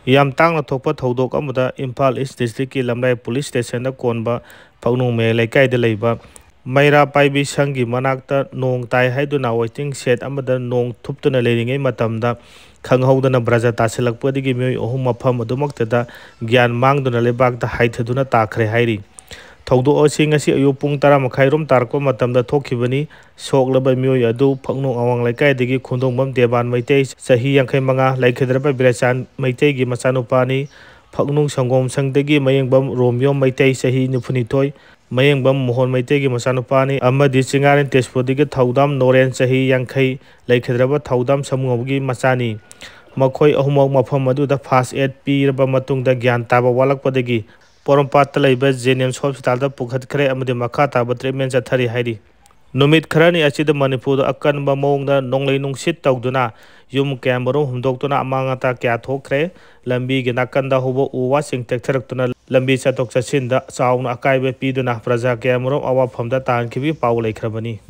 ꯌꯥꯝ ꯇꯥꯡꯅ ꯊꯣꯛꯄ ꯊꯧꯗꯣꯛ ꯑꯃꯗ ꯏꯝꯐꯥꯜ ꯏꯁ ꯗꯤꯁꯇ꯭ꯔꯤꯛꯀꯤ ꯂꯝꯂꯥꯏ ꯄꯨꯂꯤꯁ ꯁ꯭ꯇꯦꯁꯟꯗ ꯀꯣꯟꯕ ꯄꯛꯅꯨꯡꯃꯦ ꯂꯩꯀꯥꯏꯗ ꯂꯩꯕ ꯃꯩꯔꯥ ꯄꯥꯏꯕꯤ ꯁꯪꯒꯤ ꯃꯅꯥꯛꯇ ꯅꯣꯡ ꯇꯥꯏ ꯍꯥꯏꯗꯨꯅ ꯋꯦꯇꯤꯡ ꯁꯦꯠ ꯑꯃꯗ ꯅꯣꯡ ꯊꯨꯞꯇꯨꯅ ꯂꯩꯔꯤꯉꯩ ꯃꯇꯝꯗ ꯈꯪꯍꯧꯗꯅ ꯕ꯭ꯔꯖꯥ ꯇꯥꯁꯤꯜꯂꯛꯄꯗꯒꯤ ꯃꯤꯑꯣꯏ 3 ꯃꯐꯝ ꯑꯗꯨꯃꯛꯇꯗ ꯒ꯭ꯌꯥꯟ ꯃꯥꯡꯗꯨꯅ ꯂꯩꯕꯥꯛꯇ ꯍꯥꯏꯊꯗꯨꯅ ꯇꯥꯈ꯭ꯔꯦ ꯍꯥꯏꯔꯤ꯫ ꯊꯧꯗꯣꯛ ꯑꯁꯤ ꯉꯁꯤ ꯑꯌꯨꯛ ꯄꯨꯡ 10:30 ꯇꯥꯔꯛꯄ ꯃꯇꯝꯗ ꯊꯣꯛꯈꯤꯕꯅꯤ꯫ ꯁꯣꯛꯂꯕ ꯃꯤꯑꯣꯏ ꯑꯗꯨ ꯐꯛꯅꯨꯡ ꯑꯋꯥꯡ ꯂꯩꯀꯥꯏꯗꯒꯤ ꯈꯨꯟꯗꯣꯡꯕꯝ ꯗꯦꯕꯥꯟ ꯃꯩꯇꯩ ꯆꯍꯤ 55, ꯂꯩꯈꯤꯗ꯭ꯔꯕ ꯕꯤꯔꯦꯆꯥꯟ ꯃꯩꯇꯩꯒꯤ ꯃꯆꯥꯅꯨꯄꯥꯅꯤ꯫ ꯐꯛꯅꯨꯡ ꯁꯪꯒꯣꯝꯁꯪꯗꯒꯤ ꯃꯌꯦꯡꯕꯝ ꯔꯣꯃꯤꯌꯣ ꯃꯩꯇꯩ ꯆꯍꯤ 92, ꯃꯌꯦꯡꯕꯝ ꯃꯣꯍꯣꯟ ꯃꯩꯇꯩꯒꯤ ꯃꯆꯥꯅꯨꯄꯥꯅꯤ ꯑꯃꯗꯤ ꯆꯤꯡꯉꯥꯔꯦꯟ ꯇꯦꯖꯄꯨꯔꯗꯒꯤ ꯊꯧꯗꯥꯝ ꯅꯣꯔꯦꯟ ꯆꯍꯤ 50, ꯂꯩꯈꯤꯗ꯭ꯔꯕ ꯊꯧꯗꯥꯝ ꯁꯃꯨꯉꯧꯒꯤ ꯃꯆꯥꯅꯤ꯫ ꯃꯈꯣꯏ ꯑꯍꯨꯝꯃꯛ ꯃꯐꯝ ꯑꯗꯨꯗ ꯐꯥꯔꯁ ꯑꯦꯗ ꯄꯤꯔꯕ ꯃꯇꯨꯡꯗ ꯒ꯭ꯌꯥꯟ ꯇꯥꯕ ꯋꯥꯠꯂꯛꯄꯗꯒꯤ ꯄꯣꯔꯣꯝꯄꯥꯠꯇ ꯂꯩꯕ ꯖꯦꯅꯤꯝꯁ ꯍꯣꯁꯄꯤꯇꯥꯜꯗ ꯄꯨꯈꯠꯈ꯭ꯔꯦ ꯑꯃꯗꯤ ꯃꯈꯥ ꯇꯥꯕ ꯇ꯭ꯔꯤꯠꯃꯦꯟ ꯆꯠꯊꯔꯤ ꯍꯥꯏꯔꯤ꯫ ꯅꯨꯃꯤꯠ ꯈꯔꯅꯤ ꯑꯁꯤꯗ ꯃꯅꯤꯄꯨꯔꯗ ꯑꯀꯟꯕ ꯃꯑꯣꯡꯗ ꯅꯣꯡꯂꯩ ꯅꯨꯡꯁꯤꯠ ꯇꯧꯗꯨꯅ ꯌꯨꯝ ꯀꯌꯥꯃꯔꯨꯝ ꯍꯨꯝꯗꯣꯛꯇꯨꯅ ꯑꯃꯥꯡ ꯑꯇꯥ ꯀꯌꯥ ꯊꯣꯛꯈ꯭ꯔꯦ꯫ ꯂꯝꯕꯤꯒꯤ ꯅꯥꯀꯟꯗ ꯍꯧꯕ ꯎ ꯋꯥꯁꯤꯡ ꯇꯦꯛꯊꯔꯛꯇꯨꯅ ꯂꯝꯕꯤ ꯆꯠꯊꯣꯛ ꯆꯠꯁꯤꯟꯗ ꯆꯥꯎꯅ ꯑꯀꯥꯏꯕ ꯄꯤꯗꯨꯅ ꯄ꯭ꯔꯖꯥ ꯀꯌꯥꯃꯔꯨꯝ ꯑꯋꯥꯐꯝꯗ ꯇꯥꯍꯟꯈꯤꯕꯒꯤ ꯄꯥꯎ ꯂꯩꯈ꯭ꯔꯕꯅꯤ꯫